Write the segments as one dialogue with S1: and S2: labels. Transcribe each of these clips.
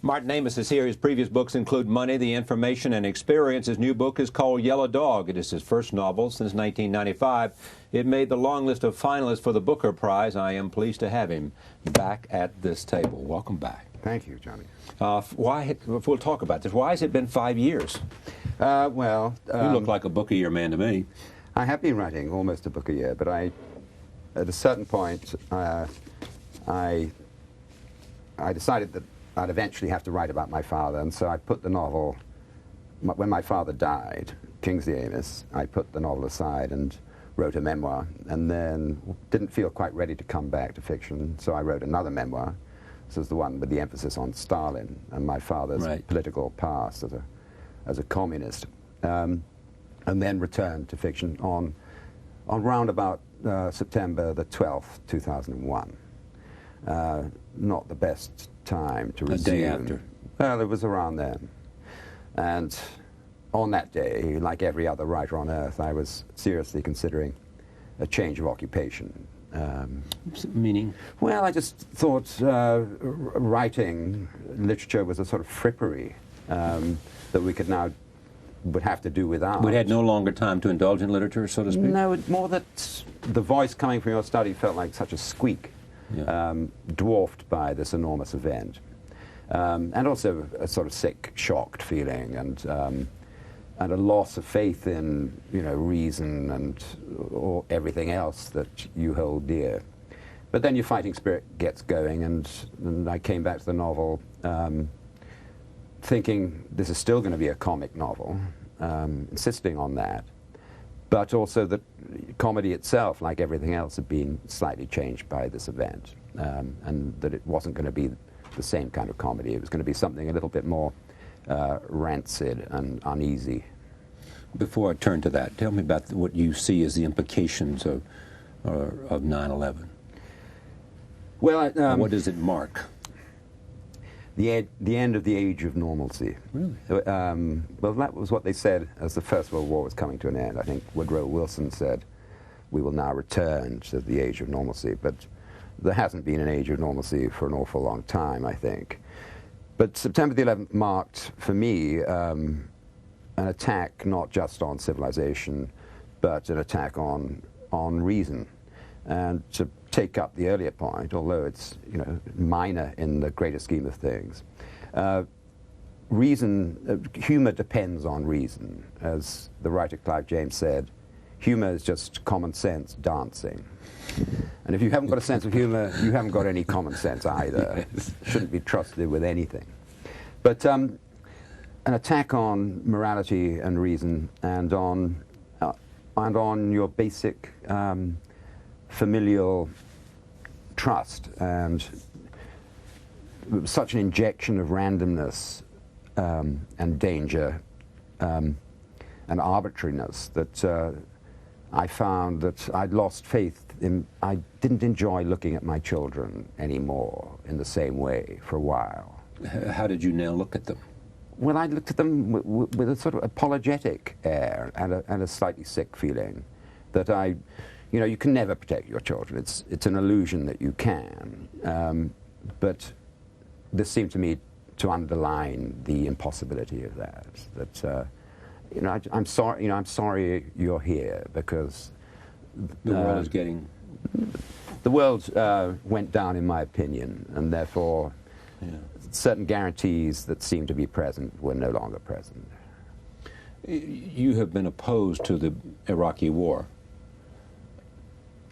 S1: Martin Amis is here. His previous books include Money, The Information, and Experience. His new book is called Yellow Dog. It is his first novel since 1995. It made the long list of finalists for the Booker Prize. I am pleased to have him back at this table. Welcome back.
S2: Thank you, Johnny.
S1: We'll talk about this. Why has it been 5 years? You look like a book a year man to me.
S2: I have been writing almost a book a year, but at a certain point, I decided that I'd eventually have to write about my father, and so I put the novel, when my father died, Kingsley Amis, I put the novel aside and wrote a memoir, and then didn't feel quite ready to come back to fiction, so I wrote another memoir. This is the one with the emphasis on Stalin and my father's political past as a communist, and then returned to fiction on round about September the 12th, 2001. Not the best time to resume.
S1: A day after.
S2: Well, it was around then. And on that day, like every other writer on earth, I was seriously considering a change of occupation.
S1: Meaning?
S2: Well, I just thought writing literature was a sort of frippery that we would have to do without.
S1: We had no longer time to indulge in literature, so to speak?
S2: No, more that the voice coming from your study felt like such a squeak. Yeah. Dwarfed by this enormous event, and also a sort of sick, shocked feeling, and a loss of faith in reason or everything else that you hold dear. But then your fighting spirit gets going, and I came back to the novel thinking this is still going to be a comic novel, insisting on that. But also that comedy itself, like everything else, had been slightly changed by this event, and that it wasn't going to be the same kind of comedy. It was going to be something a little bit more rancid and uneasy.
S1: Before I turn to that, tell me about what you see as the implications of 9/11.
S2: Well,
S1: what does it mark?
S2: The end of the age of normalcy.
S1: Really?
S2: Well, that was what they said as the First World War was coming to an end. I think Woodrow Wilson said, we will now return to the age of normalcy. But there hasn't been an age of normalcy for an awful long time, I think. But September the 11th marked, for me, an attack not just on civilization, but an attack on reason. And to take up the earlier point, although it's minor in the greater scheme of things, humor depends on reason. As the writer Clive James said, humor is just common sense dancing. And if you haven't got a sense of humor, you haven't got any common sense either. Shouldn't be trusted with anything. But an attack on morality and reason, and on your basic familial trust, and such an injection of randomness and danger and arbitrariness that I found that I'd lost faith in. I didn't enjoy looking at my children anymore in the same way for a while.
S1: How did you now look at them?
S2: Well, I looked at them with a sort of apologetic air and a slightly sick feeling that you can never protect your children. It's an illusion that you can. But this seemed to me to underline the impossibility of that. That I'm sorry. I'm sorry you're here, because
S1: the world is getting.
S2: The world went down, in my opinion, and therefore certain guarantees that seemed to be present were no longer present.
S1: You have been opposed to the Iraqi war,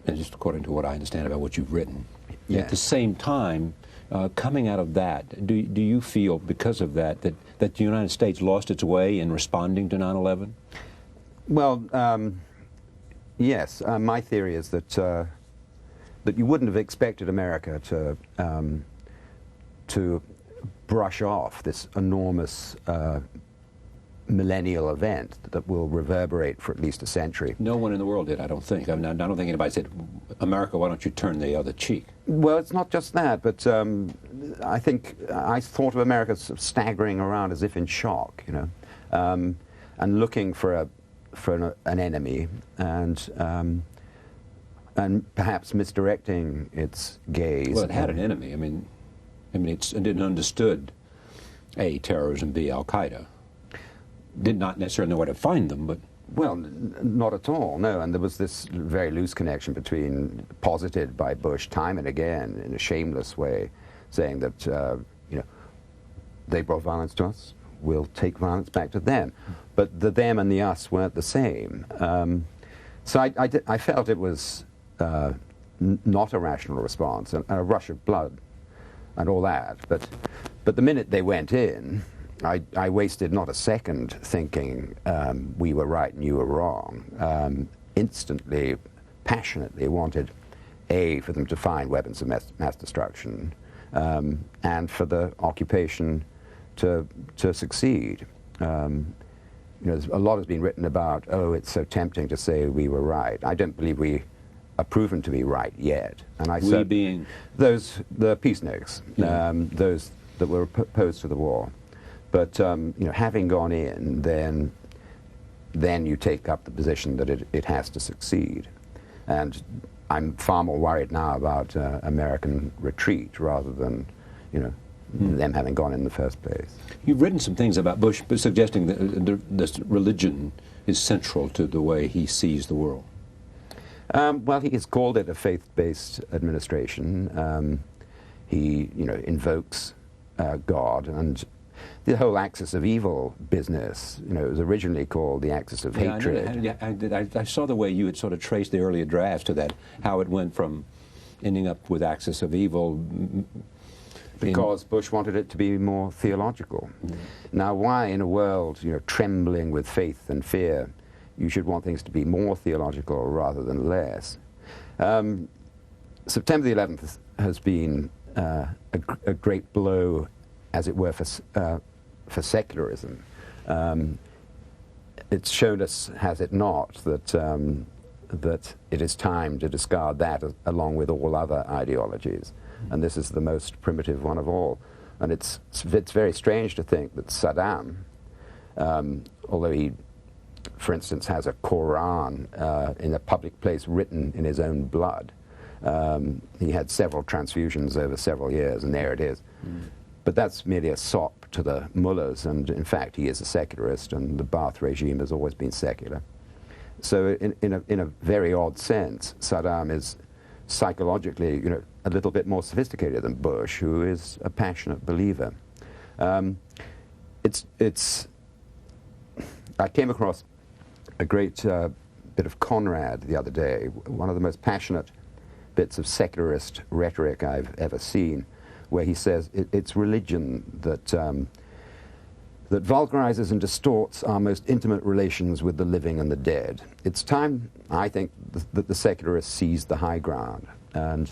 S1: and just according to what I understand about what you've written.
S2: Yes.
S1: At the same time, coming out of that, do you feel, because of that the United States lost its way in responding to 9/11?
S2: Well, yes. My theory is that you wouldn't have expected America to brush off this enormous millennial event that will reverberate for at least a century.
S1: No one in the world did, I don't think. I mean, I don't think anybody said, America, why don't you turn the other cheek?
S2: Well, it's not just that, but I think I thought of America sort of staggering around as if in shock, and looking for an enemy, and perhaps misdirecting its gaze.
S1: Well, it had an enemy. I mean, it's understood A, terrorism, B, Al-Qaeda. Did not necessarily know where to find them, but...
S2: Well, not at all, no. And there was this very loose connection between, posited by Bush time and again in a shameless way, saying that, you know, they brought violence to us, we'll take violence back to them. But the them and the us weren't the same. So I felt it was not a rational response, and a rush of blood and all that. But the minute they went in, I wasted not a second thinking we were right and you were wrong. Instantly, passionately wanted, A, for them to find weapons of mass destruction, and for the occupation to succeed. You know, a lot has been written about, oh, it's so tempting to say we were right. I don't believe we are proven to be right yet. And I said,
S1: being?
S2: The peaceniks,
S1: Yeah.
S2: those that were opposed to the war. But you know, having gone in, then you take up the position that it has to succeed. And I'm far more worried now about American retreat rather than, you know, them having gone in the first place.
S1: You've written some things about Bush, but suggesting that this religion is central to the way he sees the world.
S2: Well, he has called it a faith-based administration. He, you know, invokes God, and the whole axis of evil business, you know, it was originally called the axis of hatred.
S1: I saw the way you had sort of traced the earlier drafts to that, how it went from ending up with axis of evil.
S2: Because Bush wanted it to be more theological. Now, why in a world, you know, trembling with faith and fear, you should want things to be more theological rather than less? September the 11th has been a great blow, as it were, for secularism. It's shown us, has it not, that it is time to discard that along with all other ideologies. And this is the most primitive one of all. And it's very strange to think that Saddam, although he, for instance, has a Quran in a public place written in his own blood, he had several transfusions over several years, and there it is. But that's merely a sop to the mullahs, and in fact he is a secularist, and the Ba'ath regime has always been secular. So in a very odd sense, Saddam is psychologically, you know, a little bit more sophisticated than Bush, who is a passionate believer. I came across a great bit of Conrad the other day, one of the most passionate bits of secularist rhetoric I've ever seen, where he says it's religion that that vulgarizes and distorts our most intimate relations with the living and the dead. It's time, I think, that the secularists seized the high ground and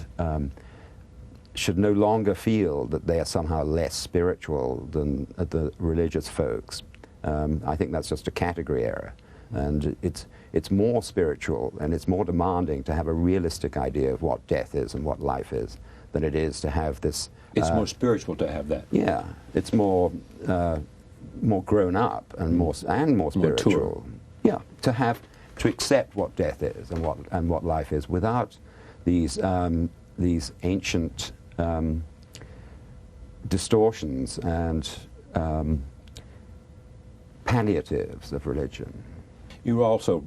S2: should no longer feel that they are somehow less spiritual than the religious folks. I think that's just a category error. And it's more spiritual and it's more demanding to have a realistic idea of what death is and what life is than it is to have this...
S1: It's more spiritual to have that.
S2: Yeah, it's more grown up and more spiritual.
S1: Mature.
S2: Yeah, to accept what death is and what life is without these ancient distortions and palliatives of religion.
S1: You also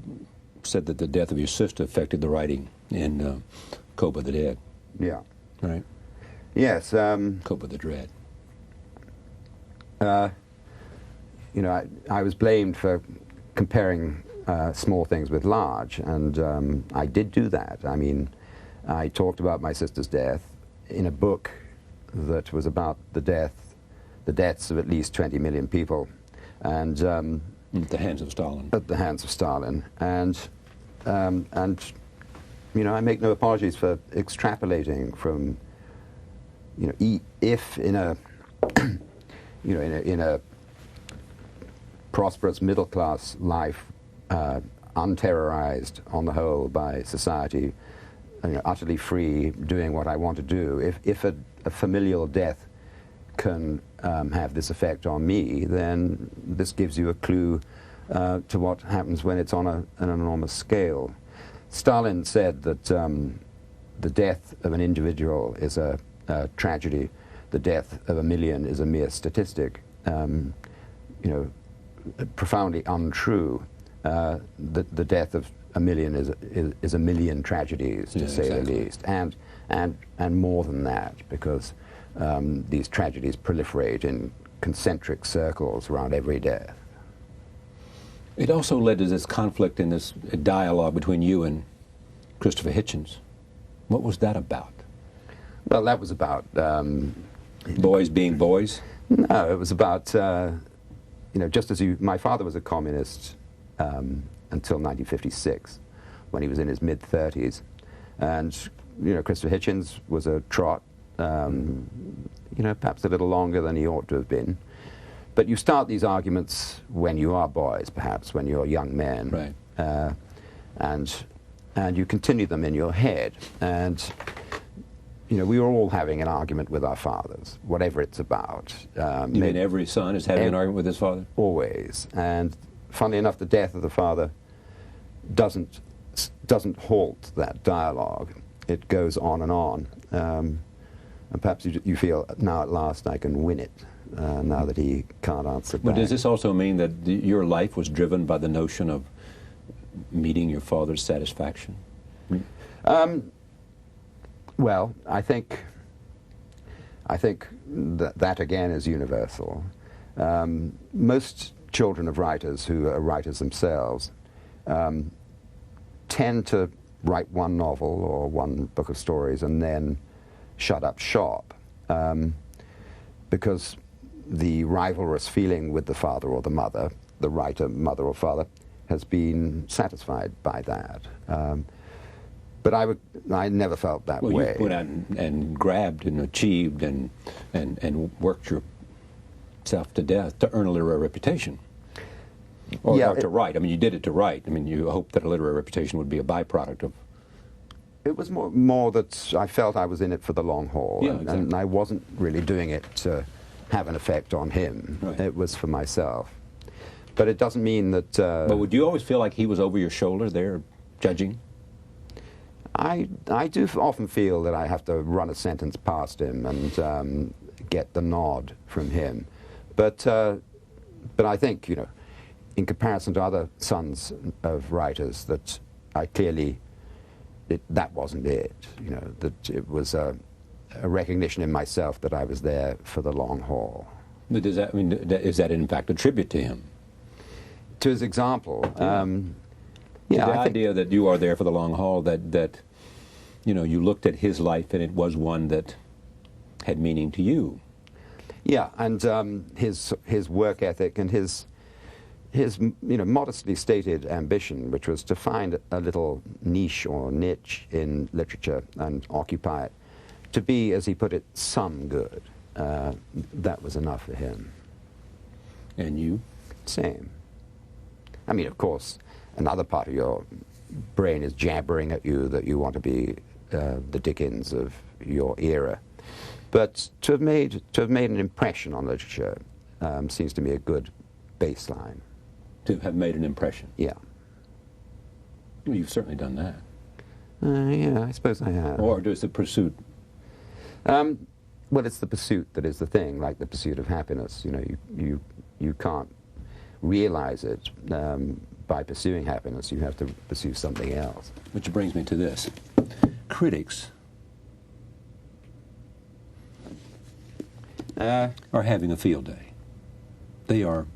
S1: said that the death of your sister affected the writing in Cope of the Dead.
S2: Yeah.
S1: Right?
S2: Yes.
S1: Cope of the Dread.
S2: You know, I was blamed for comparing small things with large, and I did do that. I mean, I talked about my sister's death in a book that was about the deaths of at least 20 million people, and
S1: at the hands of Stalin.
S2: At the hands of Stalin, and you know, I make no apologies for extrapolating from, you know, if in a you know, in a prosperous middle class life, unterrorized on the whole by society, you know, utterly free, doing what I want to do. If a familial death can have this effect on me, then this gives you a clue to what happens when it's on an enormous scale. Stalin said that the death of an individual is a tragedy. The death of a million is a mere statistic. you know, profoundly untrue. The death of a million is a million tragedies, to say the least, and more than that, because these tragedies proliferate in concentric circles around every death.
S1: It also led to this conflict in this dialogue between you and Christopher Hitchens. What was that about?
S2: Well, that was about
S1: boys being boys.
S2: No, it was about you know, just as my father was a communist until 1956, when he was in his mid-30s, and you know, Christopher Hitchens was a trot, you know, perhaps a little longer than he ought to have been. But you start these arguments when you are boys, perhaps when you're young men,
S1: right?
S2: And you continue them in your head. And you know, we were all having an argument with our fathers, whatever it's about.
S1: You mean every son is having an argument with his father?
S2: Always. And funnily enough, the death of the father doesn't halt that dialogue. It goes on and on. And perhaps you feel, now at last I can win it, now that he can't answer back.
S1: But does this also mean that your life was driven by the notion of meeting your father's satisfaction?
S2: Well, I think that again is universal. Most children of writers who are writers themselves tend to write one novel or one book of stories and then shut up shop, because the rivalrous feeling with the father or the mother, the writer, mother or father, has been satisfied by that. But I never felt that way.
S1: Well, you went out and grabbed and achieved and worked yourself to death to earn a literary reputation. Or,
S2: yeah,
S1: or to write. I mean, you did it to write. I mean, you hoped that a literary reputation would be a byproduct of...
S2: It was more that I felt I was in it for the long haul.
S1: Yeah,
S2: and,
S1: exactly.
S2: and I wasn't really doing it to have an effect on him.
S1: Right.
S2: It was for myself. But it doesn't mean that...
S1: But would you always feel like he was over your shoulder there, judging?
S2: I do often feel that I have to run a sentence past him and get the nod from him. But I think, you know, in comparison to other sons of writers, that I clearly, that wasn't it. You know, that it was a recognition in myself that I was there for the long haul.
S1: But does that, I mean, is that in fact a tribute to him?
S2: To his example, yeah,
S1: the idea that you are there for the long haul, that you know, you looked at his life and it was one that had meaning to you.
S2: Yeah, and his work ethic and his you know, modestly stated ambition, which was to find a little niche or niche in literature and occupy it, to be, as he put it, some good. That was enough for him.
S1: And you?
S2: Same. I mean, of course, another part of your brain is jabbering at you that you want to be the Dickens of your era. But to have made an impression on literature seems to me a good baseline.
S1: To have made an impression?
S2: Yeah.
S1: Well, you've certainly done that.
S2: Yeah, I suppose I have.
S1: Or does the pursuit?
S2: Well, it's the pursuit that is the thing, like the pursuit of happiness. You know, you can't realize it by pursuing happiness. You have to pursue something else.
S1: Which brings me to this. Critics are having a field day. They are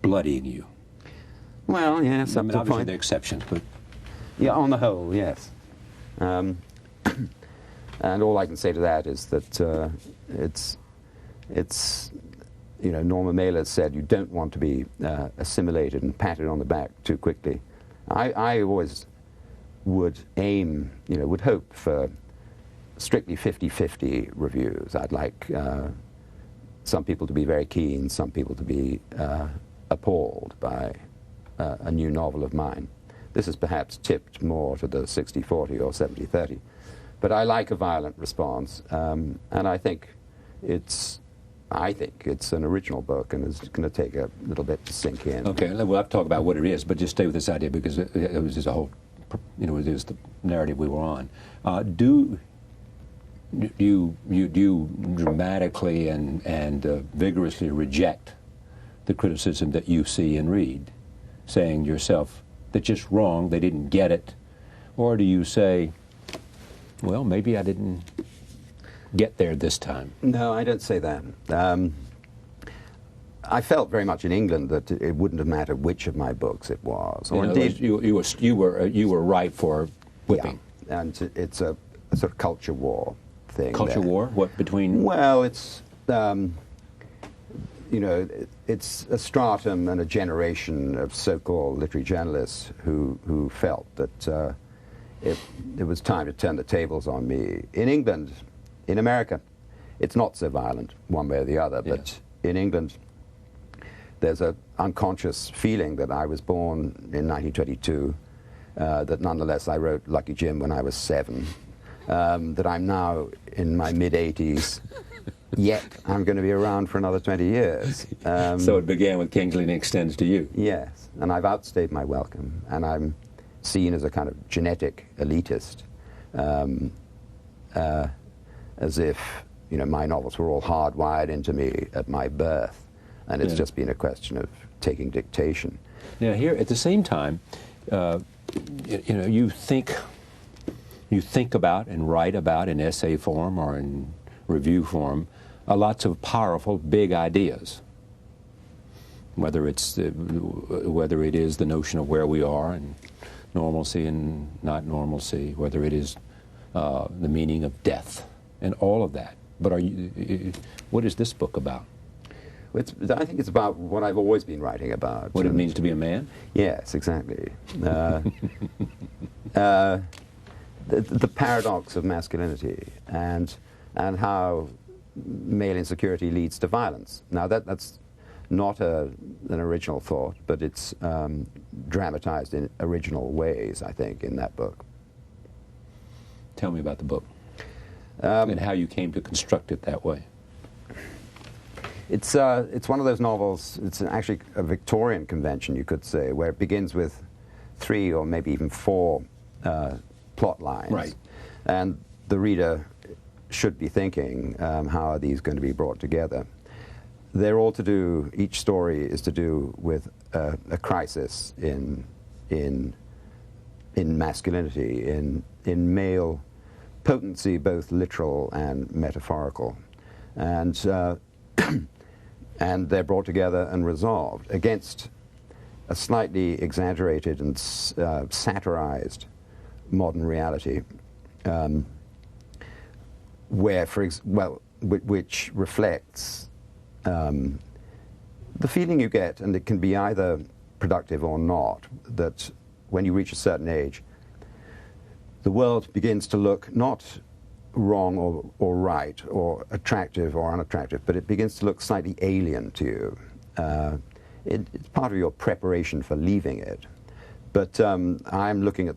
S1: bloodying you.
S2: Well, yes,
S1: I
S2: up
S1: mean,
S2: to a
S1: obviously
S2: point.
S1: there are exceptions, but...
S2: Yeah, on the whole, yes. And all I can say to that is that it's, you know, Norma Mailer said you don't want to be assimilated and patted on the back too quickly. I always would aim, you know, would hope for strictly 50-50 reviews. I'd like some people to be very keen, some people to be appalled by a new novel of mine. This is perhaps tipped more to the 60-40 or 70-30. But I like a violent response, and I think it's an original book, and it's going to take a little bit to sink in.
S1: Okay, we'll have to talk about what it is, but just stay with this idea because it was just a whole, you know, it was the narrative we were on. do you dramatically and vigorously reject the criticism that you see and read, saying to yourself, that's just wrong, they didn't get it? Or do you say, well, maybe I didn't get there this time?
S2: No, I don't say that. I felt very much in England that it wouldn't have mattered which of my books it was. Or indeed,
S1: you were ripe for whipping.
S2: Yeah, and it's a sort of culture war thing.
S1: Culture war? What, between?
S2: Well, it's you know, it's a stratum and a generation of so-called literary journalists who felt that it was time to turn the tables on me. In England, in America, it's not so violent one way or the other, but in England, there's an unconscious feeling that I was born in 1922, that nonetheless I wrote Lucky Jim when I was 7, that I'm now in my mid-80s, yet I'm going to be around for another 20 years.
S1: So it began with Kingsley and extends to you.
S2: Yes, and I've outstayed my welcome, and I'm seen as a kind of genetic elitist, as if, you know, my novels were all hardwired into me at my birth. And it's just been a question of taking dictation.
S1: Now, here at the same time, you think about and write about in essay form or in review form lots of powerful, big ideas. Whether it is the notion of where we are and normalcy and not normalcy, whether it is the meaning of death and all of that. But what is this book about?
S2: I think it's about what I've always been writing about.
S1: What it means to be a man?
S2: Yes, exactly. The paradox of masculinity and how male insecurity leads to violence. Now that's not an original thought, but it's dramatized in original ways, I think, in that book.
S1: Tell me about the book and how you came to construct it that way.
S2: It's one of those novels, it's actually a Victorian convention, you could say, where it begins with 3 or maybe even 4 plot lines.
S1: Right.
S2: And the reader should be thinking, how are these going to be brought together? They're all to do, each story is to do with a crisis in masculinity, in male potency, both literal and metaphorical. And and they're brought together and resolved against a slightly exaggerated and satirized modern reality, which reflects the feeling you get, and it can be either productive or not, that when you reach a certain age, the world begins to look not wrong or right or attractive or unattractive, but it begins to look slightly alien to you. It's part of your preparation for leaving it. But I'm looking at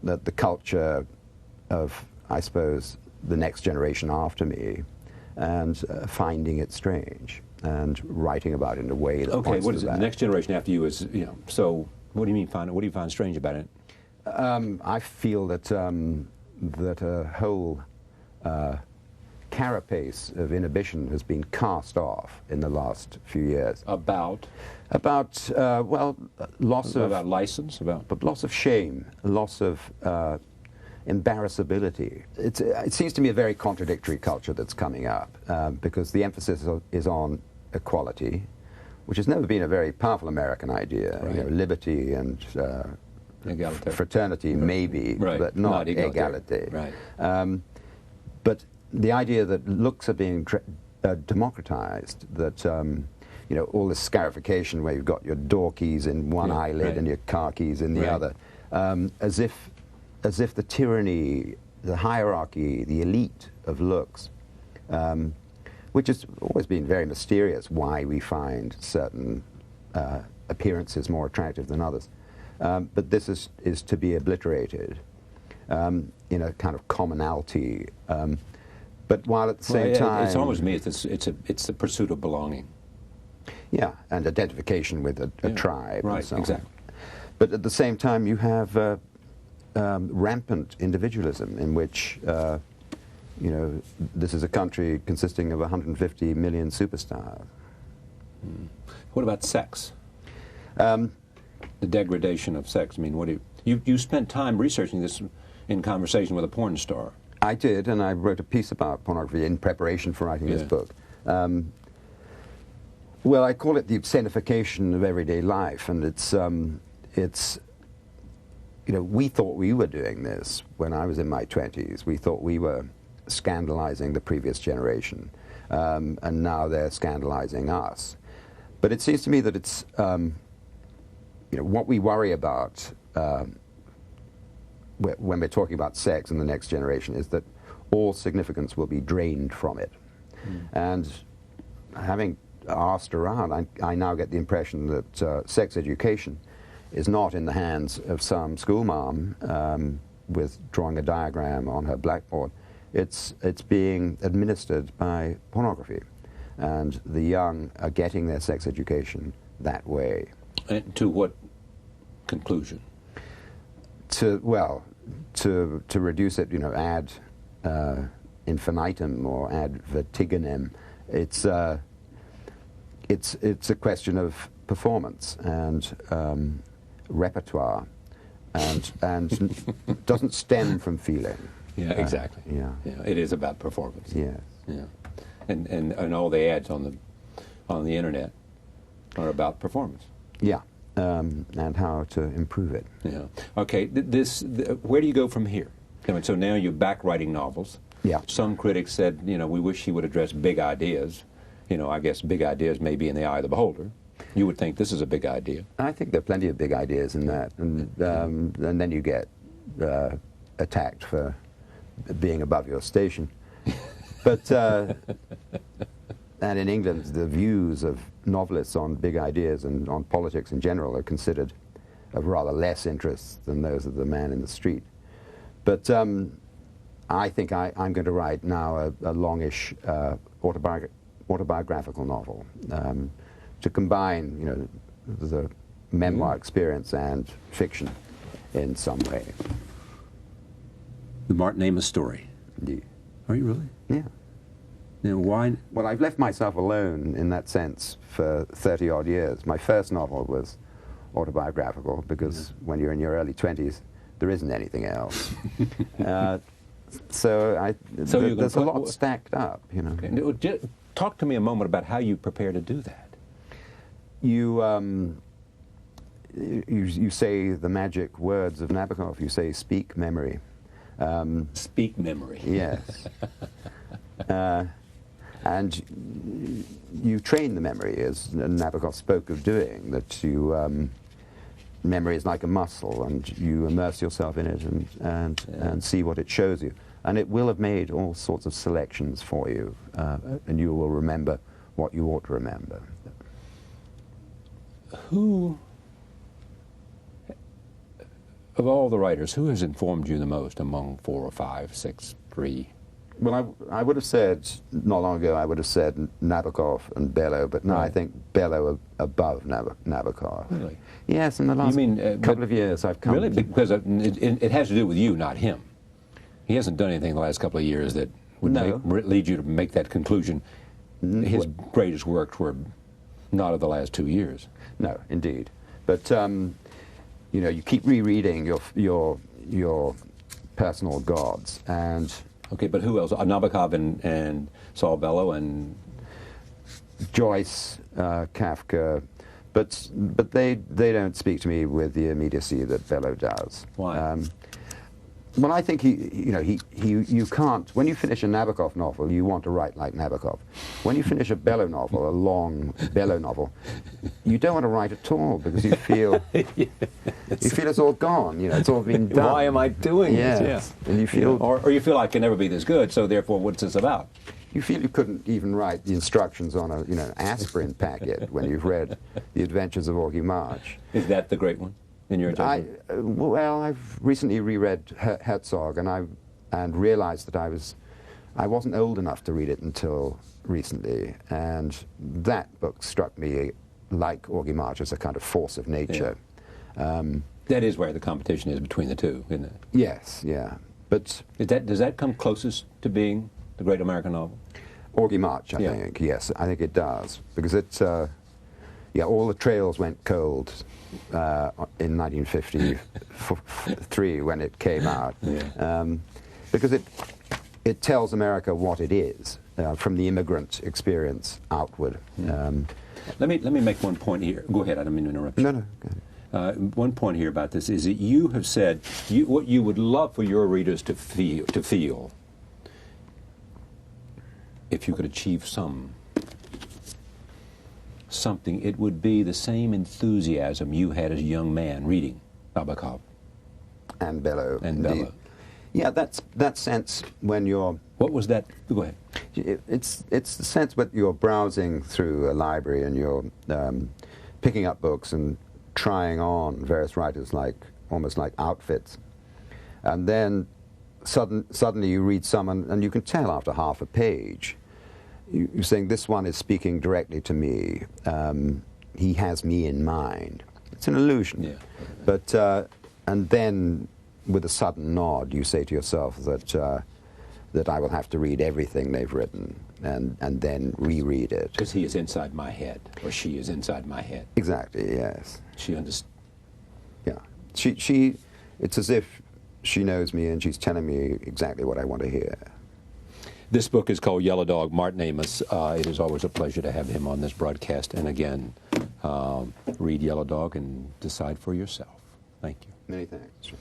S2: the culture of, I suppose, the next generation after me and finding it strange and writing about it in a way that
S1: okay,
S2: points
S1: what
S2: to
S1: is it?
S2: that.
S1: The next generation after you is, so what do you mean what do you find strange about it?
S2: I feel that that a whole carapace of inhibition has been cast off in the last few years.
S1: About
S2: loss of
S1: license, about
S2: loss of shame, loss of embarrassability. It seems to me a very contradictory culture that's coming up, because the emphasis is on equality, which has never been a very powerful American idea.
S1: Right.
S2: You know, liberty and fraternity, maybe,
S1: right.
S2: but not
S1: equality.
S2: egality.
S1: Right.
S2: But the idea that looks are being democratized, that all this scarification where you've got your door keys in one eyelid
S1: right.
S2: and your car keys in the other, as if the tyranny, the hierarchy, the elite of looks, which has always been very mysterious, why we find certain appearances more attractive than others. But this is to be obliterated in a kind of commonality. But while at the same time,
S1: it's almost me. It's the pursuit of belonging.
S2: Yeah, and identification with a tribe.
S1: Right.
S2: And so on.
S1: Exactly.
S2: But at the same time, you have rampant individualism, in which You know, this is a country consisting of 150 million superstars.
S1: What about sex?
S2: Um,
S1: The degradation of sex. I mean, what do you spent time researching this in conversation with a porn star?
S2: I did, and I wrote a piece about pornography in preparation for writing this book. Well, I call it the obscenification of everyday life, and it's you know, we thought we were doing this when I was in my 20s. We thought we were scandalizing the previous generation, and now they're scandalizing us. But it seems to me that it's you know, what we worry about when we're talking about sex in the next generation is that all significance will be drained from it. And having asked around, I now get the impression that sex education is not in the hands of some schoolmom with drawing a diagram on her blackboard. It's being administered by pornography, and the young are getting their sex education that way.
S1: And to what conclusion?
S2: To reduce it, you know, ad infinitum or ad vertigonem. It's a question of performance and repertoire, and doesn't stem from feeling.
S1: Yeah, exactly.
S2: Yeah,
S1: it is about performance.
S2: yes.
S1: Yeah, and all the ads on the internet are about performance.
S2: Yeah, and how to improve it.
S1: Yeah. Okay. Where do you go from here? I mean, so now you're back writing novels.
S2: Yeah.
S1: Some critics said, you know, we wish he would address big ideas. You know, I guess big ideas may be in the eye of the beholder. You would think this is a big idea.
S2: I think there are plenty of big ideas in that, and then you get attacked for being above your station. But and in England, the views of novelists on big ideas and on politics in general are considered of rather less interest than those of the man in the street. But I think I'm going to write now a longish autobiographical novel to combine, you know, the memoir experience and fiction in some way.
S1: The Martin Amis story.
S2: Indeed.
S1: Are you really?
S2: Yeah.
S1: Now, why?
S2: Well, I've left myself alone in that sense for 30-odd years. My first novel was autobiographical because when you're in your early 20s, there isn't anything else. So there's a lot stacked up, you know.
S1: Okay. Talk to me a moment about how you prepare to do that.
S2: You say the magic words of Nabokov. You say, "Speak memory."
S1: Speak memory.
S2: Yes. And you train the memory, as Nabokov spoke of doing, that you, memory is like a muscle, and you immerse yourself in it and see what it shows you. And it will have made all sorts of selections for you, and you will remember what you ought to remember.
S1: Who, of all the writers, who has informed you the most among 4 or 5, 6, 3?
S2: Well, I would have said, not long ago, I would have said Nabokov and Bellow, but now I think Bellow above Nabokov.
S1: Really?
S2: Yes, in the last couple of years I've come...
S1: Really? Because it has to do with you, not him. He hasn't done anything the last couple of years that would lead you to make that conclusion. His greatest works were not of the last 2 years.
S2: No, indeed. But, you know, you keep rereading your personal gods, and...
S1: Okay, but who else? Nabokov and Saul Bellow and...
S2: Joyce, Kafka, but they don't speak to me with the immediacy that Bellow does.
S1: Why?
S2: Well, I think you can't. When you finish a Nabokov novel, you want to write like Nabokov. When you finish a Bellow novel, a long Bellow novel, you don't want to write at all because you feel it's all gone. You know, it's all been done.
S1: Why am I doing
S2: this?
S1: Yes.
S2: And you feel,
S1: or you feel I can never be this good. So therefore, what's this about?
S2: You feel you couldn't even write the instructions on a aspirin packet when you've read The Adventures of Augie March.
S1: Is that the great one? In your judgment?
S2: Well, I've recently reread Herzog, and realized that I wasn't old enough to read it until recently, and that book struck me like Augie March as a kind of force of nature.
S1: Yeah. That is where the competition is between the two, isn't it?
S2: Yes, yeah. But
S1: Does that come closest to being the great American novel?
S2: Augie March, I
S1: Yeah.
S2: think, yes, I think it does. Because it's, yeah, all the trails went cold in 1953 when it came out.
S1: Yeah.
S2: Because it tells America what it is, from the immigrant experience outward.
S1: Let me make one point here. Go ahead, I don't mean to interrupt you.
S2: No, no, go ahead.
S1: One point here about this is that you have said what you would love for your readers to feel if you could achieve something, it would be the same enthusiasm you had as a young man reading Nabokov.
S2: And Bellow.
S1: And
S2: indeed.
S1: Bellow.
S2: Yeah, that's that sense when you're...
S1: What was that? Go ahead.
S2: It's the sense when you're browsing through a library and you're picking up books and trying on various writers almost like outfits. And then suddenly you read someone and you can tell after half a page, you're saying, this one is speaking directly to me. He has me in mind. It's an illusion.
S1: Yeah.
S2: But, and then with a sudden nod, you say to yourself that I will have to read everything they've written and then reread it.
S1: Because he is inside my head, or she is inside my head.
S2: Exactly, yes.
S1: She understands.
S2: Yeah. It's as if she knows me and she's telling me exactly what I want to hear.
S1: This book is called Yellow Dog, Martin Amis. It is always a pleasure to have him on this broadcast. And again, read Yellow Dog and decide for yourself. Thank you.
S2: Many thanks.